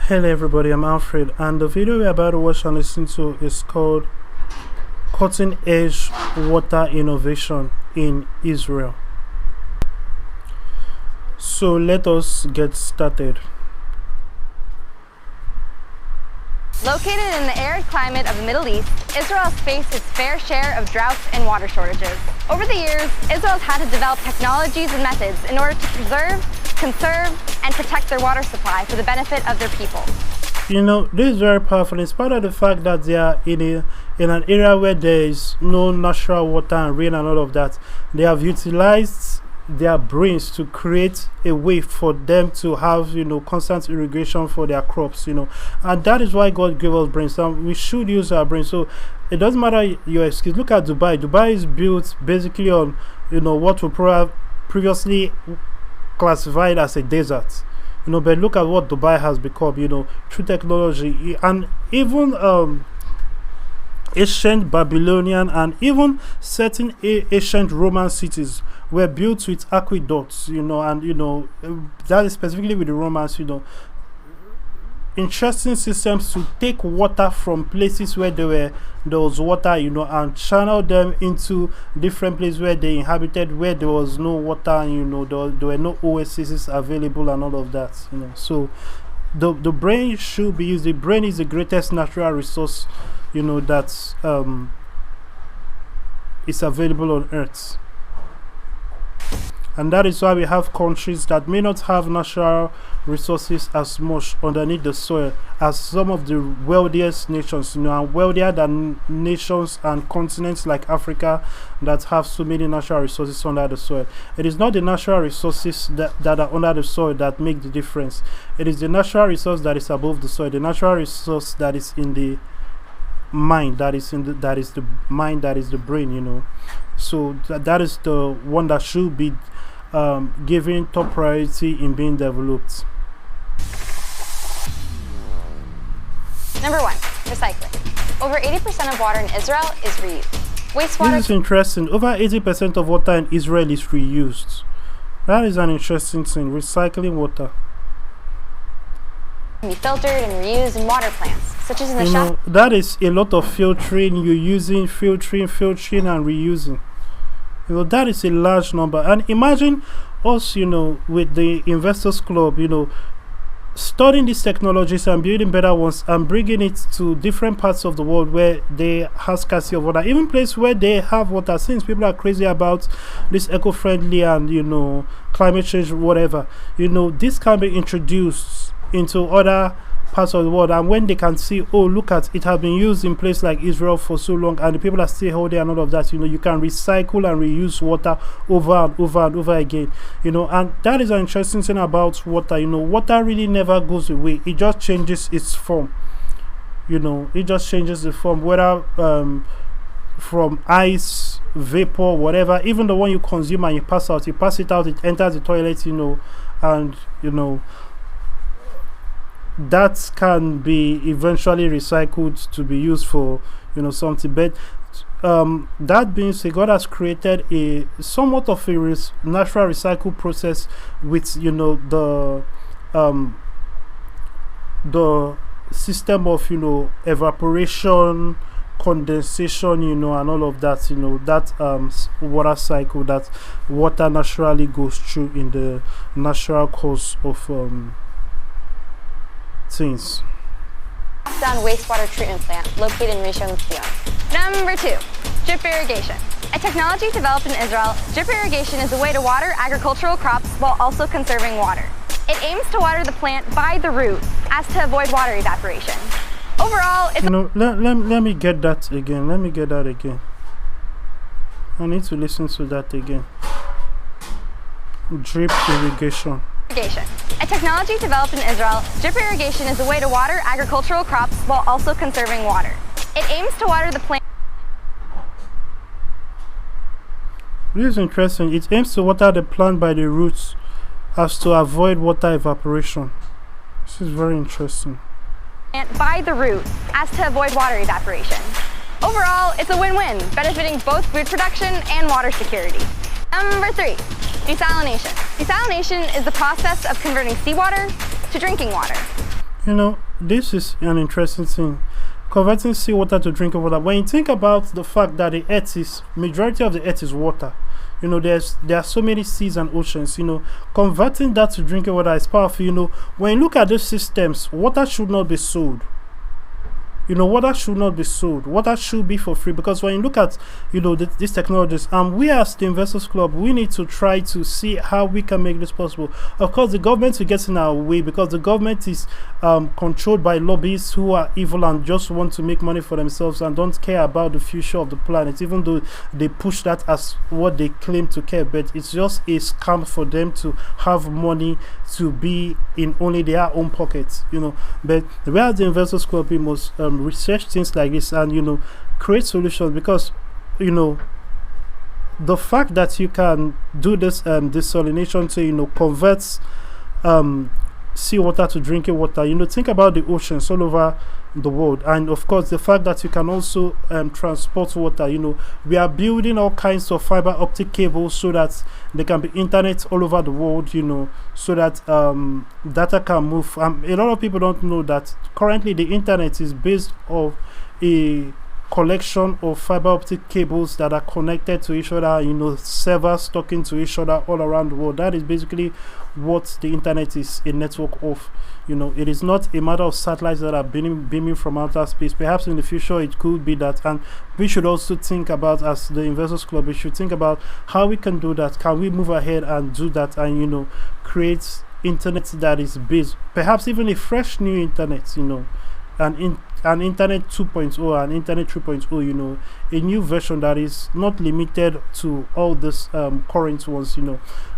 Hello everybody, I'm Alfred, and the video we're about to watch and listen to is called Cutting Edge Water Innovation in Israel. So let us get started. Located in the arid climate of the Middle East, Israel has faced its fair share of droughts and water shortages. Over the years, Israel has had to develop technologies and methods in order to preserve, conserve, and protect their water supply for the benefit of their people. You know, this is very powerful in spite of the fact that they are in an area where there is no natural water and rain and all of that. They have utilized their brains to create a way for them to have, constant irrigation for their crops, and that is why God gave us brains, and we should use our brains. So it doesn't matter your excuse. Look at Dubai is built basically on what we previously classified as a desert, but look at what Dubai has become, through technology. And even ancient Babylonian and even certain ancient Roman cities were built with aqueducts, and that is specifically with the Romans, interesting systems to take water from places where there was water, and channel them into different places where they inhabited, where there was no water, and there were no oases available and all of that. So the brain should be used. The brain is the greatest natural resource that is available on earth. And that is why we have countries that may not have natural resources as much underneath the soil as some of the wealthiest nations, and wealthier than nations and continents like Africa that have so many natural resources under the soil. It is not the natural resources that are under the soil that make the difference. It is the natural resource that is above the soil, the natural resource that is in the mind, that is the mind, that is the brain. So that is the one that should be given top priority in being developed. Number 1, recycling. Over 80% of water in Israel is reused. Wastewater. This is interesting. Over 80% of water in Israel is reused. That is an interesting thing. Recycling water Can be filtered and reused in water plants, such as in the that is a lot of filtering. You're using filtering and reusing. That is a large number. And imagine us, with the Investors Club, studying these technologies and building better ones and bringing it to different parts of the world where they have scarcity of water, even places where they have water, since people are crazy about this eco-friendly and climate change, whatever. This can be introduced into other parts of the world, and when they can see, oh, look at it, has been used in places like Israel for so long and the people are still holding and all of that, you can recycle and reuse water over and over and over again, and that is an interesting thing about water. Water really never goes away. It just changes its form. It just changes the form, whether from ice, vapor, whatever. Even the one you consume and you pass it out, it enters the toilet, and that can be eventually recycled to be used for something. But that being said, God has created a somewhat of a natural recycle process with the system of evaporation, condensation, and all of that, that water cycle that water naturally goes through in the natural course of things. Down wastewater treatment plant located in Rishon LeZion. Number 2, drip irrigation. A technology developed in Israel, drip irrigation is a way to water agricultural crops while also conserving water. It aims to water the plant by the root as to avoid water evaporation. Overall, it's let me get that again. I need to listen to that again. Drip irrigation. A technology developed in Israel, drip irrigation is a way to water agricultural crops while also conserving water. It aims to water the plant. This is interesting. It aims to water the plant by the roots as to avoid water evaporation. This is very interesting. By the root as to avoid water evaporation. Overall, it's a win-win, benefiting both food production and water security. Number 3, desalination. Desalination is the process of converting seawater to drinking water. This is an interesting thing. Converting seawater to drinking water. When you think about the fact that the earth is majority of the earth is water, there are so many seas and oceans. Converting that to drinking water is powerful. When you look at those systems, water should not be sold. Water should not be sold. Water should be for free, because when you look at these technologies, we as the Investors Club, we need to try to see how we can make this possible. Of course, the government will get in our way, because the government is controlled by lobbyists who are evil and just want to make money for themselves and don't care about the future of the planet, even though they push that as what they claim to care. But it's just a scam for them to have money to be in only their own pockets. But we as the Investors Club, we must research things like this and create solutions, because the fact that you can do this desalination to converts seawater to drinking water. Think about the oceans all over the world, and of course the fact that you can also transport water. We are building all kinds of fiber optic cables so that there can be internet all over the world, so that data can move. A lot of people don't know that currently the internet is based on a collection of fiber optic cables that are connected to each other, servers talking to each other all around the world. That is basically what the internet is a network of. It is not a matter of satellites that are beaming from outer space. Perhaps in the future it could be that, and we should also think about, as the Investors Club, we should think about how we can do that. Can we move ahead and do that and create internet that is based, perhaps even a fresh new internet, an internet 2.0 and internet 3.0, a new version that is not limited to all this current ones,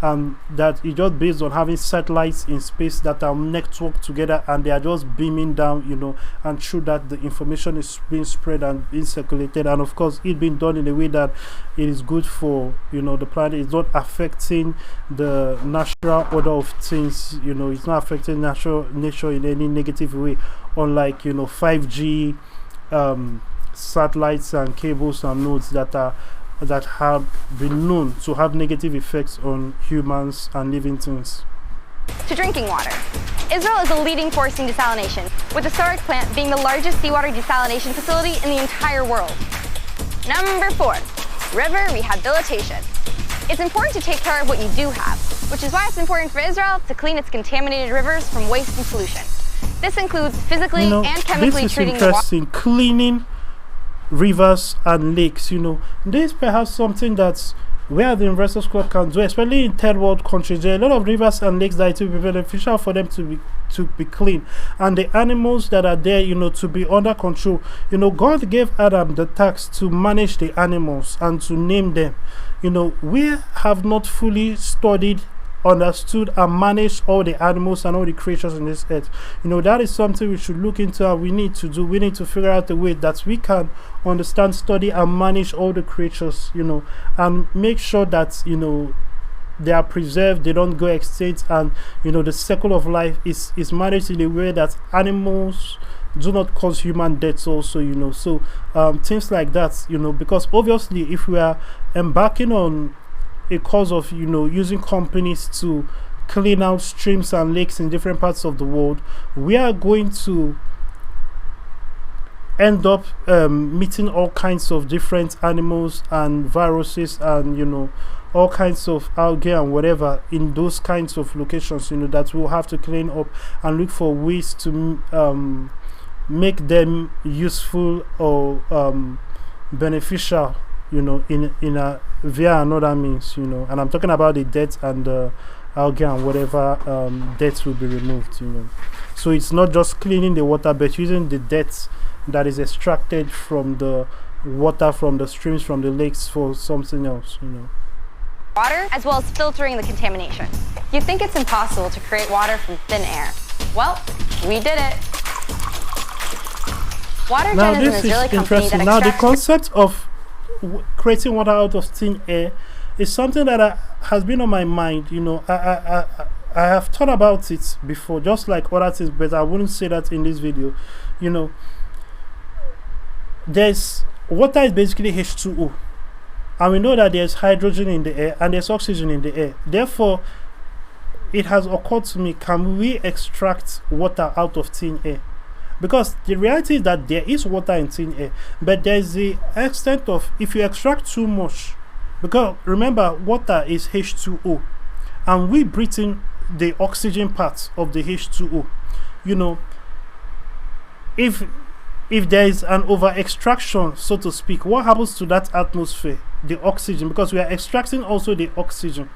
that is just based on having satellites in space that are networked together, and they are just beaming down, and through that the information is being spread and being circulated, and of course it being done in a way that it is good for the planet. It's not affecting the natural order of things. It's not affecting nature in any negative way, unlike 5G satellites and cables and nodes that have been known to have negative effects on humans and living things. To drinking water. Israel is a leading force in desalination, with the Sarak plant being the largest seawater desalination facility in the entire world. Number 4, river rehabilitation. It's important to take care of what you do have, which is why it's important for Israel to clean its contaminated rivers from waste and pollution. This includes physically and chemically treating the water. This is interesting, cleaning rivers and lakes. This is perhaps something that where the Investors Club can do, especially in third world countries. There are a lot of rivers and lakes that it will be beneficial for them to be clean, and the animals that are there to be under control. God gave Adam the task to manage the animals and to name them. We have not fully studied, understood and managed all the animals and all the creatures in this earth. That is something we should look into, and we need to do. We need to figure out a way that we can understand, study and manage all the creatures, and make sure that they are preserved, they don't go extinct, and the cycle of life is managed in a way that animals do not cause human deaths also. So things like that, because obviously if we are embarking on a cause of using companies to clean out streams and lakes in different parts of the world, we are going to end up meeting all kinds of different animals and viruses and all kinds of algae and whatever in those kinds of locations that we'll have to clean up and look for ways to make them useful or beneficial in a via another means, and I'm talking about the death and the algae and whatever deaths will be removed. So it's not just cleaning the water, but using the death that is extracted from the water, from the streams, from the lakes for something else. Water, as well as filtering the contamination. You think it's impossible to create water from thin air? Well, we did it. WaterGen is an Israeli company that extracts. Now the concept of creating water out of thin air is something that has been on my mind. I have thought about it before, just like other things, but I wouldn't say that in this video. There's water is basically H2O, and we know that there's hydrogen in the air and there's oxygen in the air. Therefore, it has occurred to me, can we extract water out of thin air? Because the reality is that there is water in thin air, but there's the extent of, if you extract too much, because remember, water is H2O, and we breathe in the oxygen part of the H2O. You know, if there is an over extraction, so to speak, what happens to that atmosphere, the oxygen? Because we are extracting also the oxygen.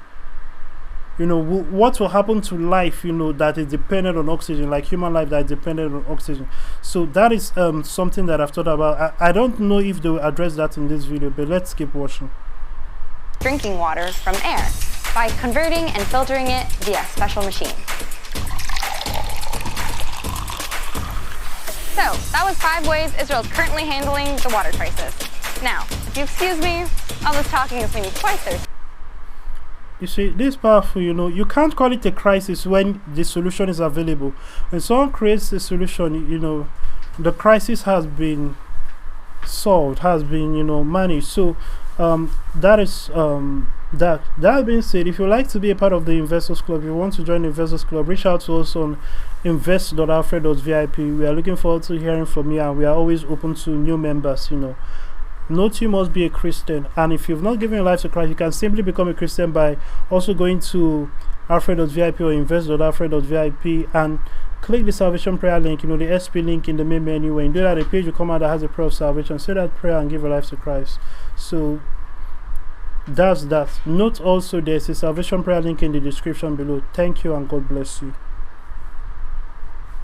You know, what will happen to life, you know, that is dependent on oxygen, like human life that is dependent on oxygen? So that is something that I've thought about. I don't know if they will address that in this video, but let's keep watching. Drinking water from air by converting and filtering it via special machines. So that was 5 ways Israel is currently handling the water crisis. Now, if you excuse me, all this talking is maybe twice thirsty. You see, this is powerful. You know, you can't call it a crisis when the solution is available. When someone creates a solution, you know, the crisis has been solved, has been, you know, managed. So that is that being said, if you like to be a part of the Investors Club, if you want to join the Investors Club, reach out to us on invest.alfred.vip. We are looking forward to hearing from you, and we are always open to new members. You know, note you must be a Christian, and if you've not given your life to Christ, you can simply become a Christian by also going to alfred.vip or invest.alfred.vip and click the salvation prayer link, you know, the SP link in the main menu. When you do that, a page will come out that has a prayer of salvation. Say that prayer and give your life to Christ. So that's that. Note also there's a salvation prayer link in the description below. Thank you and God bless you.